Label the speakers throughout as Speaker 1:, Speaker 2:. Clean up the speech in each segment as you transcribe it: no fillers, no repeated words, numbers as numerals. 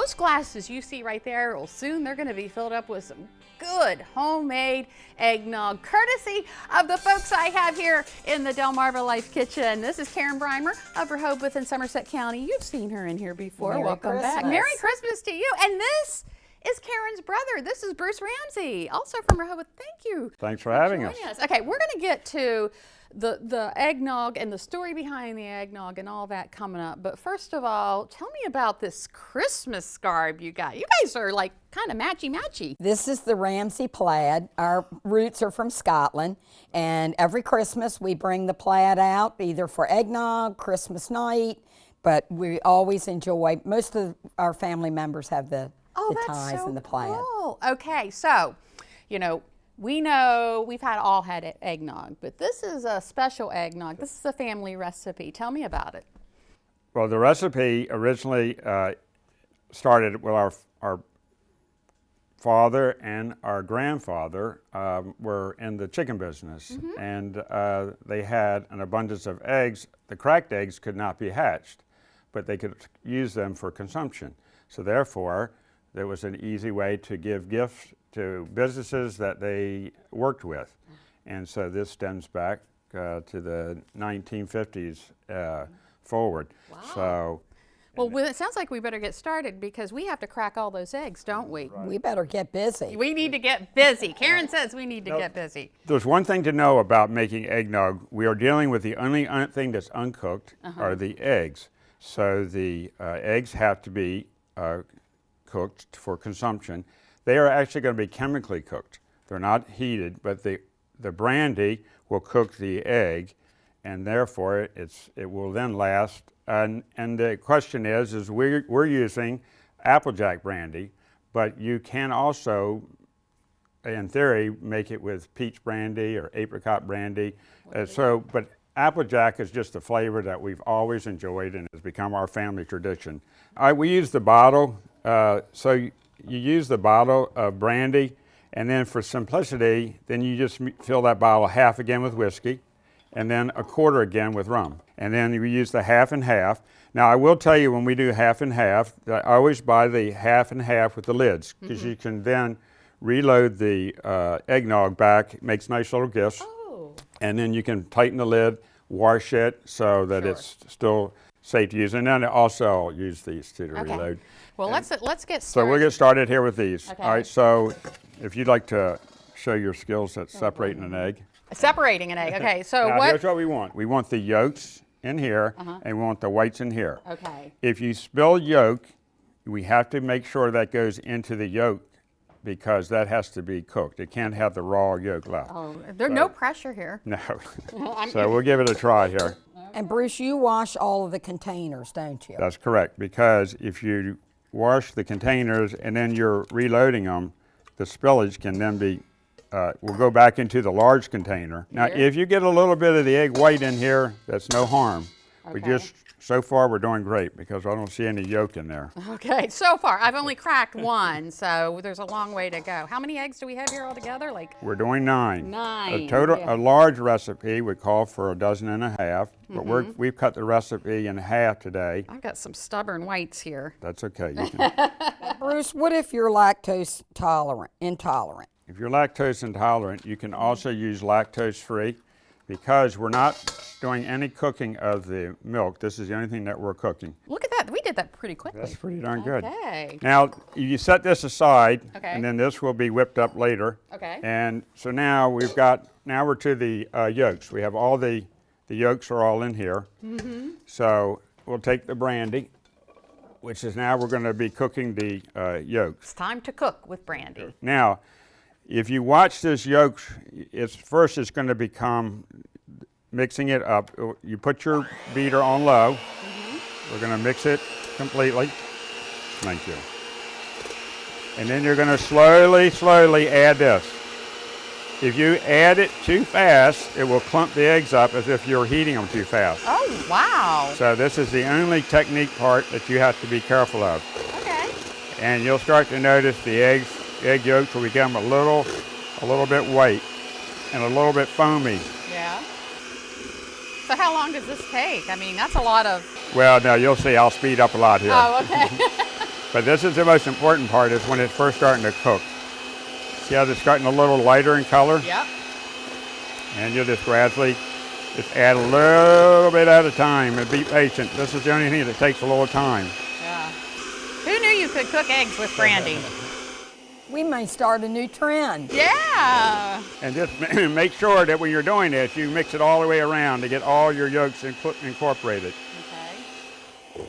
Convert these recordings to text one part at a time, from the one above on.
Speaker 1: those glasses you see right there, well, soon they're going to be filled up with some good homemade eggnog, courtesy of the folks I have here in the Delmarva Life Kitchen. This is Karen Brimer of Rehoboth in Somerset County. You've seen her in here before. Welcome back. Merry Christmas to you. And this is Karen's brother. This is Bruce Ramsey, also from Rehoboth. Thank you.
Speaker 2: Thanks for having us.
Speaker 1: Okay, we're going to get to the eggnog and the story behind the eggnog and all that coming up. But first of all, tell me about this Christmas scarf you got. You guys are like kind of matchy-matchy.
Speaker 3: This is the Ramsey plaid. Our roots are from Scotland, and every Christmas we bring the plaid out, either for eggnog, Christmas night, but we always enjoy, most of our family members have the ties and the plaid.
Speaker 1: Cool. Okay, so, you know we've all had eggnog, but this is a special eggnog. This is a family recipe. Tell me about it.
Speaker 2: Well, the recipe originally started with our father and our grandfather were in the chicken business, and they had an abundance of eggs. The cracked eggs could not be hatched, but they could use them for consumption. So therefore, there was an easy way to give gifts to businesses that they worked with. And so this stems back to the 1950s forward.
Speaker 1: Wow.
Speaker 2: So,
Speaker 1: well, it sounds like we better get started because we have to crack all those eggs, don't we?
Speaker 3: Right. We better get busy.
Speaker 1: We need to get busy. Karen says we need to get busy.
Speaker 2: There's one thing to know about making eggnog. We are dealing with the only thing that's uncooked are the eggs. So the eggs have to be cooked for consumption. They are actually going to be chemically cooked. They're not heated, but the brandy will cook the egg, and therefore it will then last. And the question is we're using Applejack brandy, but you can also, in theory, make it with peach brandy or apricot brandy. But Applejack is just a flavor that we've always enjoyed and has become our family tradition. We use the bottle, so you use the bottle of brandy, and then for simplicity, then you just fill that bottle half again with whiskey, and then a quarter again with rum. And then you use the half and half. Now I will tell you when we do half and half, I always buy the half and half with the lids, because you can then reload the eggnog back. It makes nice little gifts. Oh. And then you can tighten the lid, wash it so that it's still safe to use. And then also I'll use these to reload.
Speaker 1: Well, let's get started.
Speaker 2: So we'll get started here with these.
Speaker 1: Okay.
Speaker 2: All right, so if you'd like to show your skills at separating an egg.
Speaker 1: Separating an egg, okay. So
Speaker 2: now, here's what we want. We want the yolks in here, and we want the whites in here.
Speaker 1: Okay.
Speaker 2: If you spill yolk, we have to make sure that goes into the yolk because that has to be cooked. It can't have the raw yolk left.
Speaker 1: Oh, there's no pressure here.
Speaker 2: No. So we'll give it a try here.
Speaker 3: And Bruce, you wash all of the containers, don't you?
Speaker 2: That's correct, because if you wash the containers and then you're reloading them, the spillage can then be, will go back into the large container. Now, if you get a little bit of the egg white in here, that's no harm.
Speaker 1: Okay.
Speaker 2: So far we're doing great because I don't see any yolk in there.
Speaker 1: Okay, so far I've only cracked one, so there's a long way to go. How many eggs do we have here altogether?
Speaker 2: We're doing 9.
Speaker 1: 9.
Speaker 2: A large recipe would call for 12.5, but we've cut the recipe in half today.
Speaker 1: I've got some stubborn whites here.
Speaker 2: That's okay. You can.
Speaker 3: Bruce, what if you're lactose intolerant?
Speaker 2: If you're lactose intolerant, you can also use lactose-free. Because we're not doing any cooking of the milk. This is the only thing that we're cooking.
Speaker 1: Look at that, we did that pretty quickly.
Speaker 2: That's pretty darn good.
Speaker 1: Okay.
Speaker 2: Now, you set this aside,
Speaker 1: Okay.
Speaker 2: and then this will be whipped up later.
Speaker 1: Okay.
Speaker 2: And so now we're to the yolks. We have all the yolks are all in here. So we'll take the brandy, which is now we're gonna be cooking the yolks.
Speaker 1: It's time to cook with brandy.
Speaker 2: Now, if you watch this yolk, it's going to become, mixing it up. You put your beater on low. We're going to mix it completely. Thank you. And then you're going to slowly add this. If you add it too fast, it will clump the eggs up as if you're heating them too fast.
Speaker 1: Oh, wow.
Speaker 2: So this is the only technique part that you have to be careful of.
Speaker 1: Okay.
Speaker 2: And you'll start to notice the egg yolks will become a little bit white and a little bit foamy.
Speaker 1: Yeah. So how long does this take? I mean, that's a lot of...
Speaker 2: Well, no, you'll see I'll speed up a lot here.
Speaker 1: Oh, okay.
Speaker 2: But this is the most important part, is when it's first starting to cook. See how it's getting a little lighter in color?
Speaker 1: Yep.
Speaker 2: And you'll just gradually just add a little bit at a time and be patient. This is the only thing that takes a little time.
Speaker 1: Yeah. Who knew you could cook eggs with brandy?
Speaker 3: We may start a new trend.
Speaker 1: Yeah.
Speaker 2: And just make sure that when you're doing this, you mix it all the way around to get all your yolks incorporated.
Speaker 1: Okay.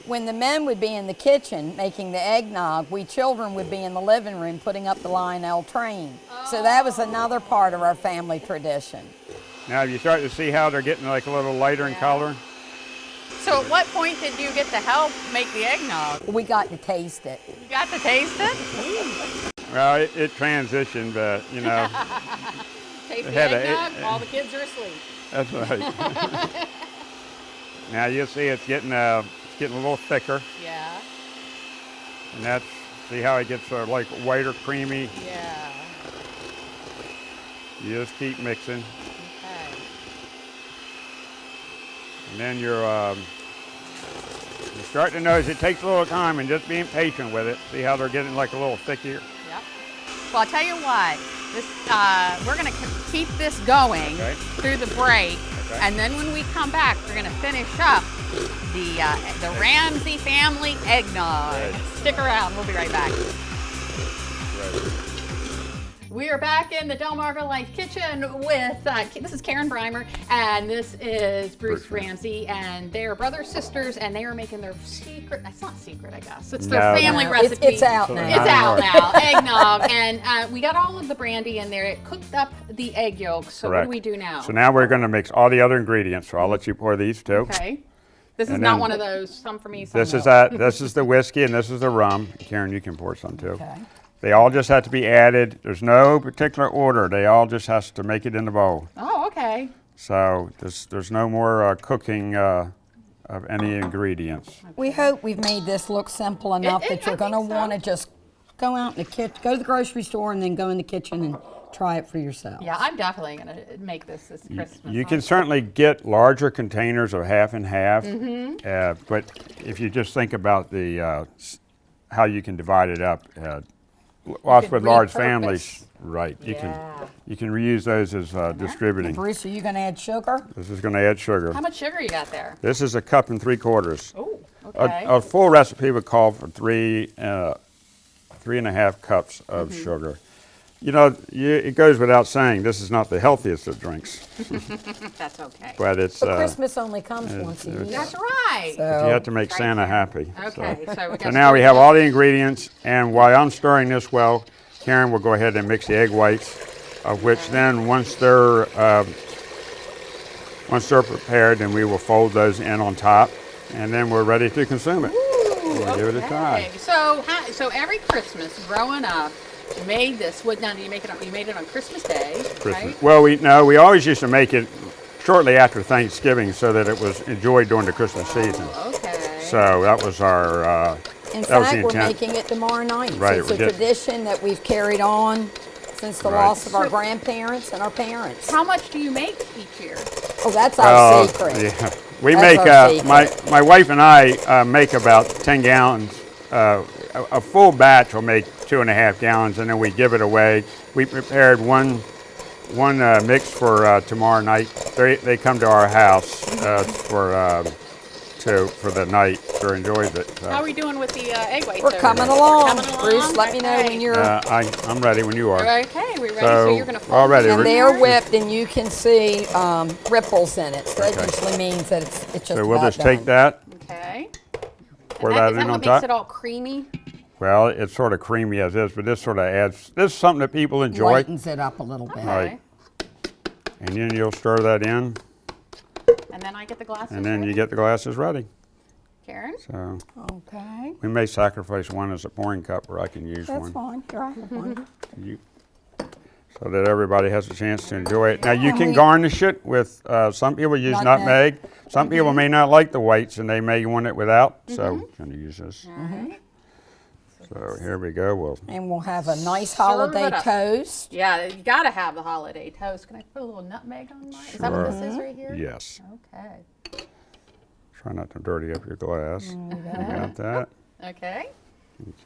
Speaker 3: When the men would be in the kitchen making the eggnog, we children would be in the living room putting up the Lionel train. So that was another part of our family tradition.
Speaker 2: Now you start to see how they're getting like a little lighter in color.
Speaker 1: So at what point did you get to help make the eggnog?
Speaker 3: We got to taste it.
Speaker 1: You got to taste it?
Speaker 2: Well, it transitioned, but you know.
Speaker 1: Taste the
Speaker 2: had
Speaker 1: eggnog, all the kids are asleep.
Speaker 2: That's right. Now you'll see it's getting a little thicker,
Speaker 1: Yeah.
Speaker 2: and that's, see how it gets like whiter, creamy.
Speaker 1: Yeah.
Speaker 2: You just keep mixing,
Speaker 1: Okay.
Speaker 2: and then you're starting to notice it takes a little time, and just being patient with it. See how they're getting like a little thicker.
Speaker 1: Yep. Well, I'll tell you what. This we're going to keep this going through the break, and then when we come back, we're going to finish up the Ramsey family eggnog.
Speaker 2: Right.
Speaker 1: Stick around. We'll be right back.
Speaker 2: Right.
Speaker 1: We are back in the Delmarva Life Kitchen with, this is Karen Brimer, and this is Bruce Ramsey, and they're brothers, sisters, and they are making their secret, it's not secret, I guess, it's their family recipe.
Speaker 3: It's out now.
Speaker 1: It's out now, eggnog, and we got all of the brandy in there. It cooked up the egg yolks, so what do we do now?
Speaker 2: So now we're going to mix all the other ingredients, so I'll let you pour these too.
Speaker 1: Okay. This is
Speaker 2: And
Speaker 1: not
Speaker 2: then-
Speaker 1: one of those, some for me, some
Speaker 2: This
Speaker 1: no.
Speaker 2: is that. This is the whiskey, and this is the rum. Karen, you can pour some too.
Speaker 3: Okay.
Speaker 2: They all just have to be added. There's no particular order. They all just has to make it in the bowl.
Speaker 1: Oh, okay.
Speaker 2: So there's no more cooking of any ingredients.
Speaker 3: We hope we've made this look simple enough that you're
Speaker 1: I
Speaker 3: going to
Speaker 1: think so.
Speaker 3: want to just go out in the kitchen, go to the grocery store, and then go in the kitchen and try it for yourself.
Speaker 1: Yeah, I'm definitely going to make this Christmas.
Speaker 2: You can certainly get larger containers of half and half,
Speaker 1: Mm-hmm.
Speaker 2: but if you just think about the how you can divide it up, us with large
Speaker 1: repurpose.
Speaker 2: families, right? You can reuse those as distributing.
Speaker 3: Bruce, are you going to add sugar?
Speaker 2: This is going to add sugar.
Speaker 1: How much sugar you got there?
Speaker 2: This is 1 3/4 cups.
Speaker 1: Oh, okay.
Speaker 2: A full recipe would call for 3.5 cups of sugar. You know, it goes without saying, this is not the healthiest of drinks,
Speaker 1: That's okay.
Speaker 2: but it's
Speaker 3: But Christmas only comes once a year.
Speaker 1: That's right.
Speaker 2: you have to make Santa happy.
Speaker 1: Okay, so we got
Speaker 2: So now we have all the ingredients, and while I'm stirring this well, Karen will go ahead and mix the egg whites, of which then once they're prepared, then we will fold those in on top, and then we're ready to consume it. We'll give it a try.
Speaker 1: Okay. So every Christmas, growing up, you made this. What now? Do you make it? You made it on Christmas Day, right?
Speaker 2: Well, we always used to make it shortly after Thanksgiving so that it was enjoyed during the Christmas season.
Speaker 1: Okay.
Speaker 2: So that was our
Speaker 3: In
Speaker 2: that was the
Speaker 3: fact, we're
Speaker 2: intent.
Speaker 3: making it tomorrow night.
Speaker 2: Right,
Speaker 3: So it's
Speaker 2: we
Speaker 3: a
Speaker 2: did.
Speaker 3: tradition that we've carried on since the
Speaker 2: Right.
Speaker 3: loss of our grandparents and our parents.
Speaker 1: How much do you make each year?
Speaker 3: Oh, that's our secret.
Speaker 2: Yeah. We
Speaker 3: That's
Speaker 2: make
Speaker 3: our secret.
Speaker 2: my wife and I make about 10 gallons. A full batch will make 2.5 gallons, and then we give it away. We prepared one mix for tomorrow night. They come to our house for the night to enjoy it.
Speaker 1: How are we doing with the egg whites?
Speaker 3: We're
Speaker 1: over
Speaker 3: coming
Speaker 1: there?
Speaker 3: along.
Speaker 1: Coming along?
Speaker 3: Bruce, let me know
Speaker 1: Okay.
Speaker 3: when you're...
Speaker 2: I'm ready when you are.
Speaker 1: Okay, we're ready. So you're going to
Speaker 2: all ready.
Speaker 3: and they're whipped, and you can see ripples in it. So that
Speaker 2: Okay.
Speaker 3: usually means that it's just
Speaker 2: So we'll
Speaker 3: about
Speaker 2: just take
Speaker 3: done.
Speaker 2: that,
Speaker 1: Okay.
Speaker 2: pour
Speaker 1: And
Speaker 2: that
Speaker 1: is
Speaker 2: in
Speaker 1: that
Speaker 2: on
Speaker 1: what
Speaker 2: top.
Speaker 1: makes it all creamy?
Speaker 2: Well, it's sort of creamy as is, but this sort of adds. This is something that people enjoy.
Speaker 3: Lightens it up a little bit.
Speaker 2: Right. And then you'll stir that in,
Speaker 1: And then I get the glasses.
Speaker 2: and then
Speaker 1: ready?
Speaker 2: you get the glasses ready.
Speaker 1: Karen?
Speaker 2: So
Speaker 3: Okay.
Speaker 2: we may sacrifice one as a pouring cup, or I can use
Speaker 3: That's
Speaker 2: one.
Speaker 3: fine. Here, I have one.
Speaker 2: So that everybody has a chance to enjoy it. Now you
Speaker 3: And
Speaker 2: can
Speaker 3: we-
Speaker 2: garnish it with. Some people use
Speaker 3: Nutmeg.
Speaker 2: nutmeg. Some people may not like the whites, and they may want it without. So I'm going to use this. So here we go.
Speaker 3: And we'll have a nice
Speaker 1: Serve
Speaker 3: holiday
Speaker 1: it up.
Speaker 3: toast.
Speaker 1: Yeah, you got to have the holiday toast. Can I put a little nutmeg on mine? Is that what
Speaker 2: Sure.
Speaker 1: this is right here?
Speaker 2: Yes.
Speaker 1: Okay.
Speaker 2: Try not to dirty up your glass. You got that.
Speaker 1: Okay.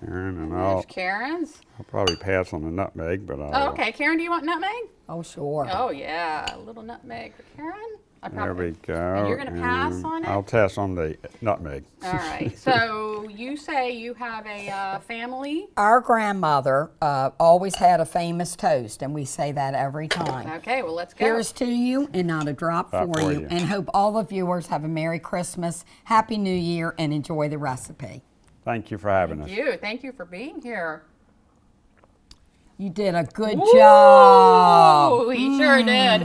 Speaker 2: Karen, and
Speaker 1: There's Karen's.
Speaker 2: I'll probably pass on the nutmeg, but
Speaker 1: Oh, okay. Karen, do you want nutmeg?
Speaker 3: Oh, sure.
Speaker 1: Oh, yeah. A little nutmeg for Karen.
Speaker 2: There we go.
Speaker 1: And you're going to pass on it?
Speaker 2: I'll pass on the nutmeg.
Speaker 1: All right. So you say you have a family?
Speaker 3: Our grandmother always had a famous toast, and we say that every time.
Speaker 1: Okay, well, let's go.
Speaker 3: Here's to you, and not a drop for you. And hope all the viewers have a Merry Christmas, Happy New Year, and enjoy the recipe.
Speaker 2: Thank you for having us.
Speaker 1: Thank you. Thank you for being here.
Speaker 3: You did a good job.
Speaker 1: Oh, he sure did.